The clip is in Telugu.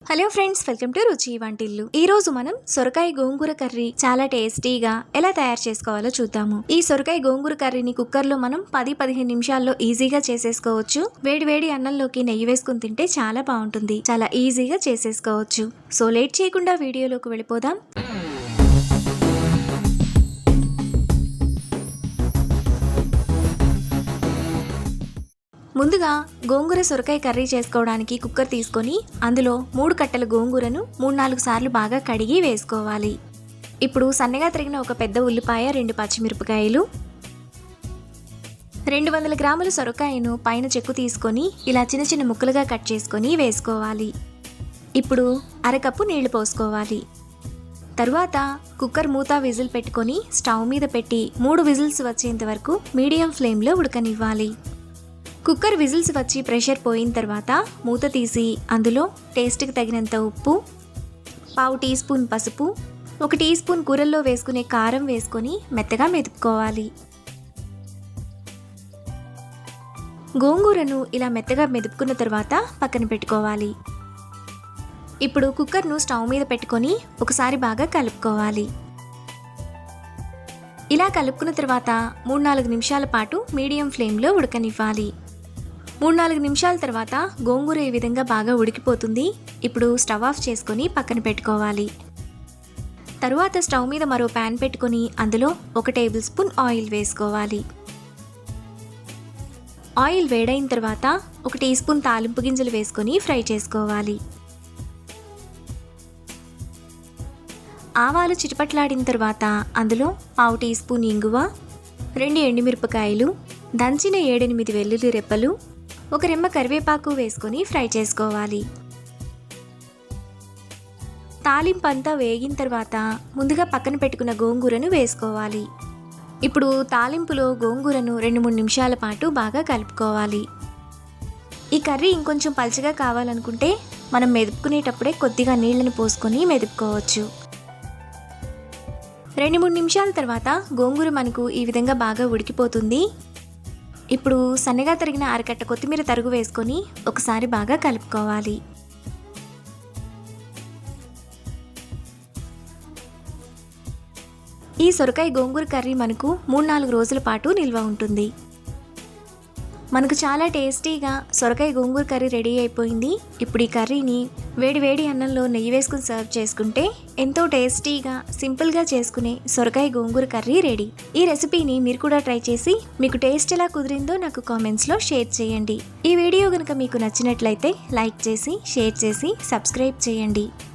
హలో ఫ్రెండ్స్, వెల్కమ్ టు రుచి వంటిల్లు. ఈ రోజు మనం సొరకాయ గోంగూర కర్రీ చాలా టేస్టీగా ఎలా తయారు చేసుకోవాలో చూద్దాము. ఈ సొరకాయ గోంగూర కర్రీని కుక్కర్ లో మనం 10-15 నిమిషాల్లో ఈజీగా చేసేసుకోవచ్చు. వేడి వేడి అన్నంలోకి నెయ్యి వేసుకుని తింటే చాలా బాగుంటుంది. చాలా ఈజీగా చేసేసుకోవచ్చు. సో లేట్ చేయకుండా వీడియోలోకి వెళ్ళిపోదాం. ముందుగా గోంగూర సొరకాయ కర్రీ చేసుకోవడానికి కుక్కర్ తీసుకొని అందులో 3 కట్టల గోంగూరను 3-4 సార్లు బాగా కడిగి వేసుకోవాలి. ఇప్పుడు సన్నగా తరిగిన ఒక పెద్ద ఉల్లిపాయ, 2 పచ్చిమిరపకాయలు, 200 గ్రాముల సొరకాయను పైన చెక్కు తీసుకొని ఇలా చిన్న చిన్న ముక్కలుగా కట్ చేసుకొని వేసుకోవాలి. ఇప్పుడు అరకప్పు నీళ్లు పోసుకోవాలి. తరువాత కుక్కర్ మూత విజిల్ పెట్టుకొని స్టవ్ మీద పెట్టి 3 విజిల్స్ వచ్చేంత వరకు మీడియం ఫ్లేమ్లో ఉడకనివ్వాలి. కుక్కర్ విజిల్స్ వచ్చి ప్రెషర్ పోయిన తర్వాత మూత తీసి అందులో టేస్ట్కి తగినంత ఉప్పు, 1/2 టీ స్పూన్ పసుపు, 1 టీ స్పూన్ కూరల్లో వేసుకునే కారం వేసుకొని మెత్తగా మెదుపుకోవాలి. గోంగూరను ఇలా మెత్తగా మెదుపుకున్న తర్వాత పక్కన పెట్టుకోవాలి. ఇప్పుడు కుక్కర్ను స్టవ్ మీద పెట్టుకొని ఒకసారి బాగా కలుపుకోవాలి. ఇలా కలుపుకున్న తర్వాత 3-4 నిమిషాల పాటు మీడియం ఫ్లేమ్లో ఉడకనివ్వాలి. 3-4 నిమిషాల తర్వాత గోంగూర ఈ విధంగా బాగా ఉడికిపోతుంది. ఇప్పుడు స్టవ్ ఆఫ్ చేసుకొని పక్కన పెట్టుకోవాలి. తరువాత స్టవ్ మీద మరో ప్యాన్ పెట్టుకొని అందులో 1 టేబుల్ స్పూన్ ఆయిల్ వేసుకోవాలి. ఆయిల్ వేడైన తర్వాత 1 టీ స్పూన్ తాలింపు గింజలు వేసుకొని ఫ్రై చేసుకోవాలి. ఆవాలు చిటపట్లాడిన తర్వాత అందులో 1/2 టీ స్పూన్ ఇంగువ, 2 ఎండుమిరపకాయలు, దంచిన 7-8 వెల్లుల్లి రెప్పలు, 1 రెమ్మ కరివేపాకు వేసుకొని ఫ్రై చేసుకోవాలి. తాలింపు అంతా వేగిన తర్వాత ముందుగా పక్కన పెట్టుకున్న గోంగూరను వేసుకోవాలి. ఇప్పుడు తాలింపులో గోంగూరను 2-3 నిమిషాల పాటు బాగా కలుపుకోవాలి. ఈ కర్రీ ఇంకొంచెం పలుచగా కావాలనుకుంటే మనం మెదుపుకునేటప్పుడే కొద్దిగా నీళ్లను పోసుకొని మెదుపుకోవచ్చు. 2-3 నిమిషాల తర్వాత గోంగూర మనకు ఈ విధంగా బాగా ఉడికిపోతుంది. ఇప్పుడు సన్నగా తరిగిన అరకట్ట కొత్తిమీర తరుగు వేసుకొని ఒకసారి బాగా కలుపుకోవాలి. ఈ సొరకాయ గోంగూర కర్రీ మనకు 3-4 రోజుల పాటు నిల్వ ఉంటుంది. మనకు చాలా టేస్టీగా సొరకాయ గోంగూర కర్రీ రెడీ అయిపోయింది. ఇప్పుడు ఈ కర్రీని వేడి వేడి అన్నంలో నెయ్యి వేసుకుని సర్వ్ చేసుకుంటే ఎంతో టేస్టీగా సింపుల్గా చేసుకునే సొరకాయ గోంగూర కర్రీ రెడీ. ఈ రెసిపీని మీరు కూడా ట్రై చేసి మీకు టేస్ట్ ఎలా కుదిరిందో నాకు కామెంట్స్లో షేర్ చేయండి. ఈ వీడియో కనుక మీకు నచ్చినట్లయితే లైక్ చేసి, షేర్ చేసి, సబ్స్క్రైబ్ చేయండి.